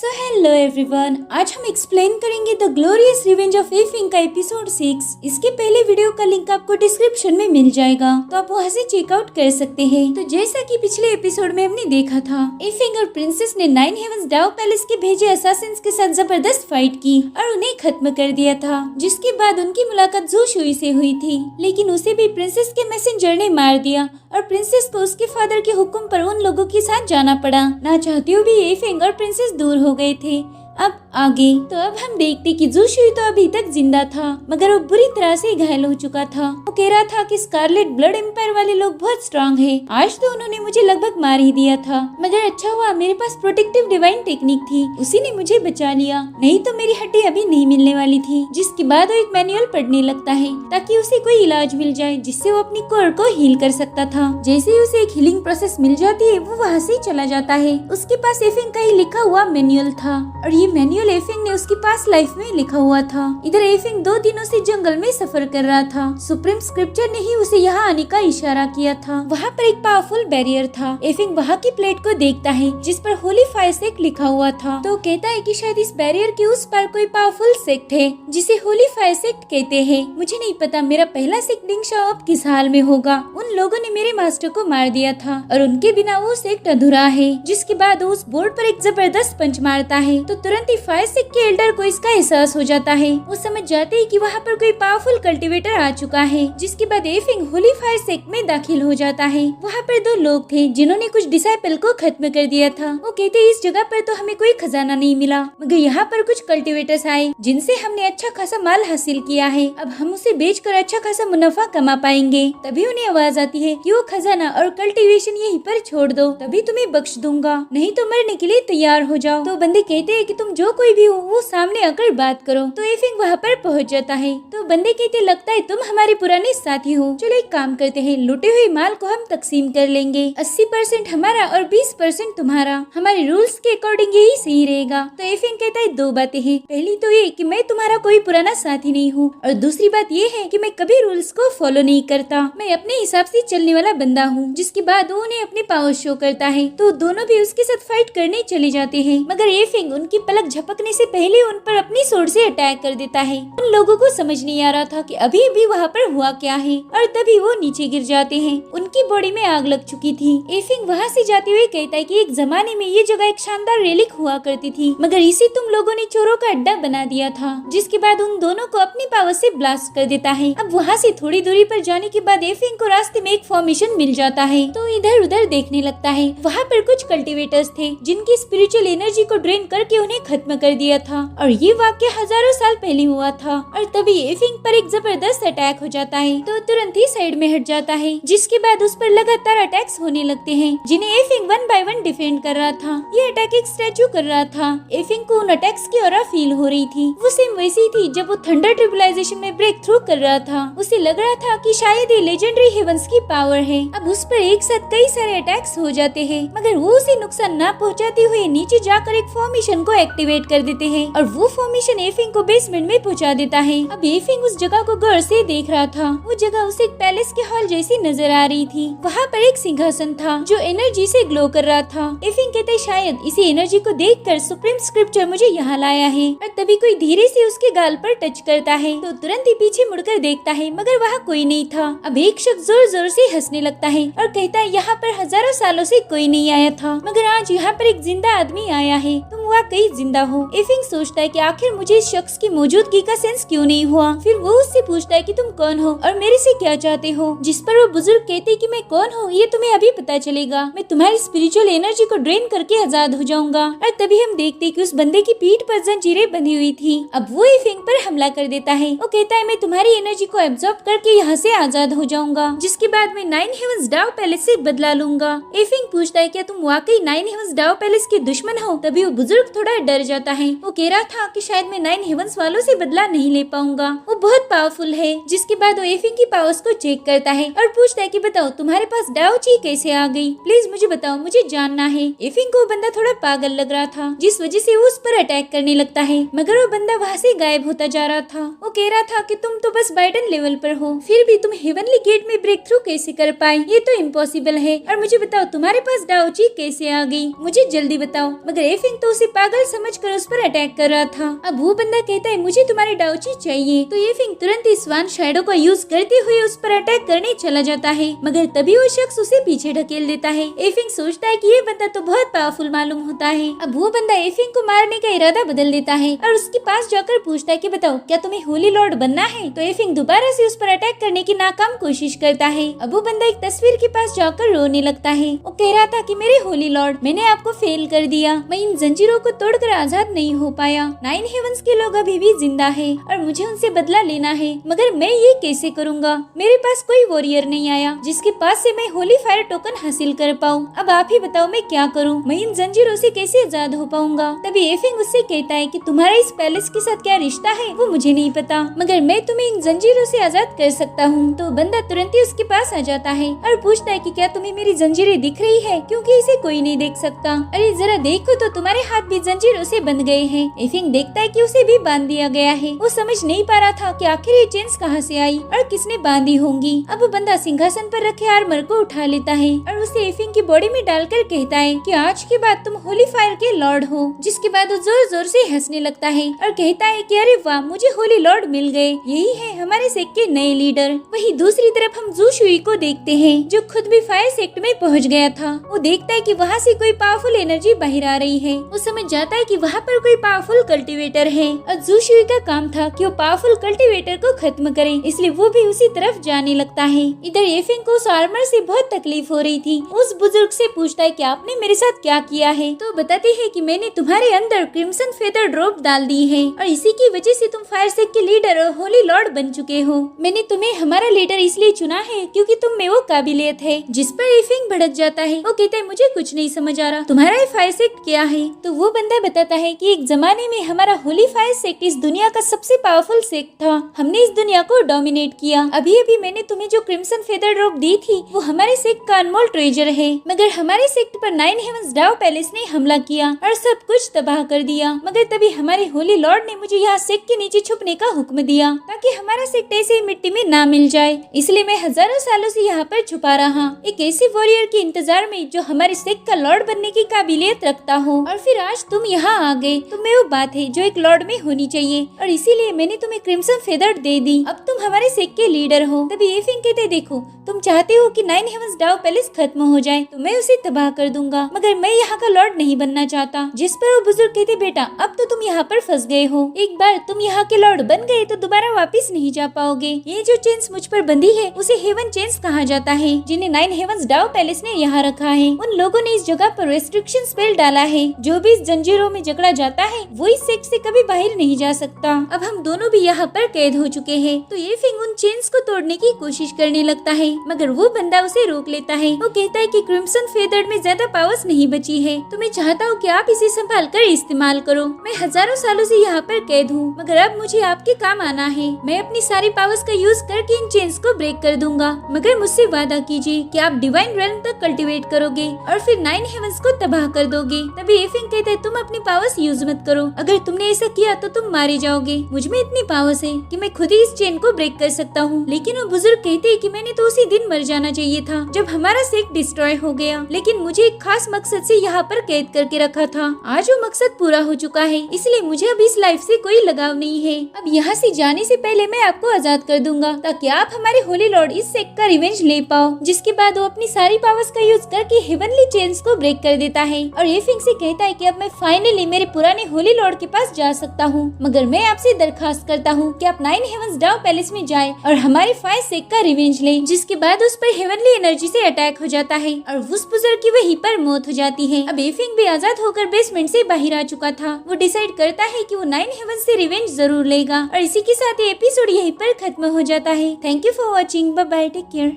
So hello everyone, आज हम explain करेंगे the glorious revenge of effing का एपिसोड 6। इसके पहले वीडियो का लिंक आपको डिस्क्रिप्शन में मिल जाएगा, तो आप वहां से चेकआउट कर सकते हैं। तो जैसा कि पिछले एपिसोड में हमने देखा था, एफिंग और प्रिंसेस ने 9 हेवंस डाओ पैलेस के भेजे असासिन्स के साथ जबरदस्त फाइट की और उन्हें खत्म कर दिया था, जिसके बाद उनकी मुलाकात जू शुई से हुई थी। लेकिन उसे भी प्रिंसेस के मैसेंजर ने मार दिया और प्रिंसेस को उसके फादर के हुक्म पर उन लोगों के साथ जाना पड़ा। ना चाहते हुए भी एफिंग और प्रिंसेस दूर हो गए थे। अब आगे तो अब हम देखते कि जू शुई तो अभी तक जिंदा था, मगर वो बुरी तरह से घायल हो चुका था। वो कह रहा था कि स्कारलेट ब्लड एम्पायर वाले लोग बहुत स्ट्रांग हैं। आज तो उन्होंने मुझे लगभग मार ही दिया था, मगर अच्छा हुआ मेरे पास प्रोटेक्टिव डिवाइन टेक्निक थी, उसी ने मुझे बचा लिया, नहीं तो मेरी हड्डी अभी नहीं मिलने वाली थी। जिसके बाद वो एक मैनुअल पढ़ने लगता है ताकि उसे कोई इलाज मिल जाए जिससे वो अपनी कोर को हील कर सकता था। जैसे ही उसे एक हीलिंग प्रोसेस मिल जाती है, वो वहाँ से चला जाता है। उसके पास एफिंग का ही लिखा हुआ मैनुअल था और ये मैनुअल एफिंग ने उसकी पास लाइफ में लिखा हुआ था। इधर एफिंग 2 दिनों से जंगल में सफर कर रहा था। सुप्रीम स्क्रिप्चर ने ही उसे यहाँ आने का इशारा किया था। वहाँ पर एक पावरफुल बैरियर था। एफिंग वहाँ की प्लेट को देखता है जिस पर होली फायर सेक्ट लिखा हुआ था, तो कहता है कि शायद इस बैरियर के उस पर कोई पावरफुल सेक्ट है जिसे होली फायर सेक्ट कहते हैं। मुझे नहीं पता मेरा पहला सेक्ट दिंगशाओ अब किस हाल में होगा। उन लोगों ने मेरे मास्टर को मार दिया था और उनके बिना वो सेक्ट अधूरा है। जिसके बाद वो उस बोर्ड पर एक जबरदस्त पंच मारता है, तो तुरंत ही फायर सेक्ट के एल्डर को इसका एहसास हो जाता है। वो समझ जाते हैं कि वहाँ पर कोई पावरफुल कल्टीवेटर आ चुका है। जिसके बाद एफिंग होली फायर सेक्ट में दाखिल हो जाता है। वहाँ पर 2 लोग थे जिन्होंने कुछ डिसाइपल को खत्म कर दिया था। वो कहते इस जगह पर तो हमें कोई खजाना नहीं मिला, मगर यहाँ पर कुछ कल्टीवेटर्स आए जिनसे हमने अच्छा खासा माल हासिल किया है। अब हम उसे बेचकर अच्छा खासा मुनाफा कमा पाएंगे। तभी उन्हें आवाज आती है कि वो खजाना और कल्टीवेशन यहीं पर छोड़ दो, तभी तुम्हें बख्श दूंगा, नहीं तो मरने के लिए तैयार हो जाओ। तो बंदे कहते हैं कि तुम जो कोई भी हो वो सामने आकर बात करो। तो एफिंग वहाँ पर पहुँच जाता है। तो बंदे कहते लगता है तुम हमारे पुराने साथी हो, चलो एक काम करते हैं, लूटे हुए माल को हम तकसीम कर लेंगे, 80% हमारा और 20% तुम्हारा। हमारे रूल्स के अकॉर्डिंग यही सही रहेगा। तो एफिंग कहता है 2 बातें हैं। पहली तो ये कि मैं तुम्हारा कोई पुराना साथी नहीं हूँ, और दूसरी बात ये है कि मैं कभी रूल्स को फॉलो नहीं करता, मैं अपने हिसाब से चलने वाला बंदा हूँ। जिसके बाद वो उन्हें अपने पावर शो करता है। तो दोनों भी उसके साथ फाइट करने चले जाते हैं, मगर एफिंग उनकी पलक झपकने से पहले उन पर अपनी सोर्ड से अटैक कर देता है। उन लोगों को समझ नहीं आ रहा था कि अभी भी वहाँ पर हुआ क्या है, और तभी वो नीचे गिर जाते हैं। उनकी बॉडी में आग लग चुकी थी। एफिंग वहाँ से जाते हुए कहता है कि एक जमाने में ये जगह एक शानदार रेलिक हुआ करती थी, मगर इसे तुम लोगों ने चोरों का अड्डा बना दिया था। जिसके बाद उन दोनों को अपनी पावर से ब्लास्ट कर देता है। अब वहाँ से थोड़ी दूरी पर जाने के बाद एफिंग को रास्ते में एक फॉर्मेशन मिल जाता है, तो इधर उधर देखने लगता है। वहाँ पर कुछ कल्टीवेटर्स थे जिनकी स्पिरिचुअल एनर्जी को ड्रेन करके उन्हें खत्म कर दिया था, और ये वाक्य हजारों साल पहले हुआ था। और तभी एफिंग पर एक जबरदस्त अटैक हो जाता है, तो तुरंत ही साइड में हट जाता है। जिसके बाद उस पर लगातार अटैक्स होने लगते हैं, जिन्हें एफिंग 1 बाय 1 डिफेंड कर रहा था। ये अटैक एक स्टैचू कर रहा था। एफिंग को उन अटैक्स की ऑरा फील हो रही थी। वो सेम वैसी थी जब वो थंडर ट्रिबुलाइजेशन में ब्रेक थ्रू कर रहा था। उसे लग रहा था कि शायद ये लेजेंडरी हेवंस की पावर है। अब उस पर एक साथ कई सारे अटैक्स हो जाते हैं, मगर वो उसे नुकसान न पहुँचाते हुए नीचे जाकर एक फॉर्मेशन को एक्टिवेट कर देते हैं, और वो फॉर्मेशन एफिंग को बेसमेंट में पहुंचा देता है। अब एफिंग उस जगह को गौर से देख रहा था। वो जगह उसे एक पैलेस के हॉल जैसी नजर आ रही थी। वहाँ पर एक सिंहासन था जो एनर्जी से ग्लो कर रहा था। एफिंग कहते शायद इसी एनर्जी को देखकर सुप्रीम स्क्रिप्चर मुझे यहाँ लाया है। और तभी कोई धीरे से उसके गाल पर टच करता है, तो तुरंत ही पीछे मुड़कर देखता है, मगर वहाँ कोई नहीं था। अब एक शख्स जोर जोर से हंसने लगता है और कहता है यहाँ पर हजारों सालों से कोई नहीं आया था, मगर आज यहाँ पर एक जिंदा आदमी आया है, तुम वाकई जिंदा हो। एफिंग सोचता है कि आखिर मुझे इस शख्स की मौजूदगी का सेंस क्यों नहीं हुआ। फिर वो उससे पूछता है कि तुम कौन हो और मेरे से क्या चाहते हो। जिस पर वो बुजुर्ग कहते कि मैं कौन हूँ ये तुम्हें अभी पता चलेगा, मैं तुम्हारी स्पिरिचुअल एनर्जी को ड्रेन करके आजाद हो जाऊंगा। और तभी हम देखते हैं कि उस बंदे की पीठ पर जंजीरें बंधी हुई थी। अब वो एफिंग पर हमला कर देता है। वो कहता है मैं तुम्हारी एनर्जी को एब्जॉर्ब करके यहाँ से आजाद हो जाऊंगा, जिसके बाद मैं 9 हेवंस डाओ पैलेस से बदला लूंगा। एफिंग पूछता है क्या तुम वाकई 9 हेवंस डाओ पैलेस के दुश्मन हो। तभी वो बुजुर्ग थोड़ा डर जाता जाता है। वो कह रहा था कि शायद मैं 9 हेवंस वालों से बदला नहीं ले पाऊंगा, वो बहुत पावरफुल है। जिसके बाद वो एफिंग की पावर्स को चेक करता है और पूछता है कि बताओ तुम्हारे पास डाओ ची कैसे आ गई, प्लीज मुझे बताओ, मुझे जानना है। एफिंग को बंदा थोड़ा पागल लग रहा था, जिस वजह से वो उस पर अटैक करने लगता है, मगर वो बंदा वहाँ से गायब होता जा रहा था। वो कह रहा था कि तुम तो बस बाइटन लेवल पर हो, फिर भी तुम हेवनली गेट में ब्रेक थ्रू कैसे कर पाए, ये तो इम्पॉसिबल है। और मुझे बताओ तुम्हारे पास डाओ ची कैसे आ गई, मुझे जल्दी बताओ। मगर एफिंग तो उसे पागल समझकर उस पर अटैक कर रहा था। अब वो बंदा कहता है मुझे तुम्हारी डाओ ची चाहिए, तो एफिंग तुरंत ही स्वान शैडो का यूज करते हुए उस पर अटैक करने चला जाता है, मगर तभी वो शख्स उसे पीछे ढकेल देता है। एफिंग सोचता है कि ये बंदा तो बहुत पावरफुल मालूम होता है। अब वो बंदा एफिंग को मारने का इरादा बदल देता है और उसके पास जाकर पूछता है कि बताओ क्या तुम्हें होली लॉर्ड बनना है। तो एफिंग दोबारा से उस पर अटैक करने की नाकाम कोशिश करता है। अब वो बंदा एक तस्वीर के पास जाकर रोने लगता है। वो कह रहा था कि मेरे होली लॉर्ड, मैंने आपको फेल कर दिया, मैं इन जंजीरों को तोड़कर आजाद नहीं हो पाया। 9 हेवंस के लोग अभी भी जिंदा है और मुझे उनसे बदला लेना है, मगर मैं ये कैसे करूँगा। मेरे पास कोई वॉरियर नहीं आया जिसके पास से मैं होली फायर टोकन हासिल कर पाऊँ। अब आप ही बताओ मैं क्या करूँ, मैं इन जंजीरों से कैसे आजाद हो पाऊंगा। तभी एफिंग उससे कहता है कि तुम्हारा इस पैलेस के साथ क्या रिश्ता है वो मुझे नहीं पता, मगर मैं तुम्हें इन जंजीरों से आजाद कर सकता हूँ। तो बंदा तुरंत ही उसके पास आ जाता है और पूछता है कि क्या तुम्हें मेरी जंजीरें दिख रही है, क्योंकि इसे कोई नहीं देख सकता। अरे जरा देखो तो तुम्हारे हाथ भी जंजीरों से बंध गए हैं। एफिंग देखता है कि उसे भी बांध दिया गया है। वो समझ नहीं पा रहा था कि आखिर ये चेन्स कहाँ से आई और किसने बांधी होंगी। अब वो बंदा सिंहासन पर रखे आर्मर को उठा लेता है और उसे एफिंग की बॉडी में डालकर कहता है कि आज के बाद तुम होली फायर के लॉर्ड हो। जिसके बाद वो जोर जोर से हंसने लगता है और कहता है कि अरे वाह, मुझे होली लॉर्ड मिल गए, यही है हमारे सेक्ट के नए लीडर। वहीं दूसरी तरफ हम जू शुई को देखते हैं, जो खुद भी फायर सेक्ट में पहुंच गया था। वो देखता है कि वहाँ से कोई पावरफुल एनर्जी बाहर आ रही है। वो समझ जाता है कि वहाँ पर कोई पावरफुल कल्टीवेटर है और जू शुई का काम था कि वो पावरफुल कल्टीवेटर को खत्म करे, इसलिए वो भी उसी तरफ जाने लगता है। इधर एफिंग को उस आर्मर से बहुत तकलीफ हो रही थी। उस बुजुर्ग से पूछता है कि आपने मेरे साथ क्या किया है। तो बताते हैं कि मैंने तुम्हारे अंदर क्रिम्सन फेदर ड्रॉप डाल दी है और इसी की वजह से तुम फायर सेक्ट के लीडर और होली लॉर्ड बन चुके हो। मैंने तुम्हें हमारा लीडर इसलिए चुना है क्योंकि तुम में वो काबिलियत है। जिस पर एफिंग भड़क जाता है। वो कहता है मुझे कुछ नहीं समझ आ रहा, तुम्हारा ये फायर सेक्ट क्या है। तो वो बंदा बताता है कि एक जमाने में हमारा होली फायर सेक्ट इस दुनिया का सबसे पावरफुल सेक्ट था, हमने इस दुनिया को डोमिनेट किया। अभी अभी मैंने तुम्हें जो क्रिम्सन फेदर ड्रॉप दी थी वो हमारे सेक्ट का अनमोल ट्रेजर है, मगर हमारे सेक्ट पर 9 हेवंस डाओ पैलेस ने हमला किया और सब कुछ तबाह कर दिया। मगर तभी हमारे होली लॉर्ड ने मुझे यहाँ सेक्ट के नीचे छुपने का हुक्म दिया ताकि हमारा सेक्ट ऐसे ही मिट्टी में ना मिल जाए, इसलिए मैं हजारों सालों से यहाँ पर छुपा रहा, एक ऐसे वॉरियर के इंतजार में जो हमारे सेक्ट का लॉर्ड बनने की काबिलियत रखता हो। और फिर आज तुम यहाँ आ गए, तुम में वो बात है जो एक लॉर्ड में होनी चाहिए और इसीलिए मैंने तुम्हें क्रिम्सन फेदर दे दी। अब तुम हमारे सेक्ट के लीडर हो। तभी एफिंग कहते देखो, तुम चाहते हो कि 9 हेवंस डाओ पैलेस खत्म हो जाए तो मैं उसे तबाह कर दूंगा, मगर मैं यहाँ का लॉर्ड नहीं बनना चाहता। जिस पर वो बुजुर्ग कहते बेटा अब तो तुम यहाँ पर फंस गए हो, एक बार तुम यहाँ के लॉर्ड बन गए तो दोबारा वापस नहीं जा पाओगे। ये जो चेन्स मुझ पर बंधी है उसे हेवन चेन्स कहा जाता है, जिन्हें 9 हेवंस डाओ पैलेस ने यहाँ रखा है। उन लोगों ने इस जगह पर रेस्ट्रिक्शन स्पेल डाला है, जो भी इस जंजीरों में जकड़ा जाता है वो इस सेक्ट से कभी बाहर नहीं जा सकता। अब हम दोनों भी यहाँ पर कैद हो चुके हैं। तो ये फिंग उन चेन्स को तोड़ने की कोशिश करने लगता है, मगर वो बंदा उसे रोक लेता है। वो कहता है कि क्रिम्सन फेदर में ज्यादा पावर्स नहीं बची है, तो मैं चाहता हूँ कि आप इसे संभाल कर इस्तेमाल करो। मैं हजारों सालों से यहाँ पर कैद हूँ, मगर अब मुझे आपके काम आना है। मैं अपनी सारी पावर्स का यूज करके इन चेन्स को ब्रेक कर दूंगा, मगर मुझसे वादा कीजिए कि आप डिवाइन रेल्म तक कल्टीवेट करोगे और फिर 9 हेवंस को तबाह कर दोगे। तभी एफिंग कहते हैं तुम अपनी पावर्स यूज मत करो, अगर तुमने ऐसा किया तो तुम मारे जाओगे। मुझ में इतनी पावर्स है कि मैं खुद ही इस चेन को ब्रेक कर सकता हूँ। लेकिन वो बुजुर्ग कहते हैं कि मैंने तो उसी दिन मर जाना चाहिए था जब हमारा सेक्ट डिस्ट्रॉय हो गया, लेकिन मुझे एक खास मकसद से यहाँ पर कैद करके रखा था। आज वो मकसद पूरा हो चुका है, इसलिए मुझे अब इस लाइफ से कोई लगाव नहीं है। अब यहाँ से जाने से पहले मैं आपको आजाद कर दूंगा ताकि आप हमारे होली लॉर्ड इस सेक्ट का रिवेंज ले पाओ। जिसके बाद वो अपनी सारी पावर्स का यूज करके हेवनली चेन्स को ब्रेक कर देता है और एफिंग से कहता है कि अब मैं फाइनली मेरे पुराने होली लॉर्ड के पास जा सकता हूँ, मगर मैं आपसे दरखास्त करता हूँ कि आप 9 हेवंस डाओ पैलेस में जाएं और हमारे फायर सेक्ट का रिवेंज लें। जिसके बाद उस पर हेवनली एनर्जी से अटैक हो जाता है और उस बुजुर्ग की वहीं पर मौत हो जाती है। अब एफिंग भी आजाद होकर बेसमेंट से बाहर आ चुका था। वो डिसाइड करता है कि वो 9 हेवंस से रिवेंज जरूर लेगा और इसी के साथ ये एपिसोड यहीं पर खत्म हो जाता है। Thank you for watching, bye bye, take care.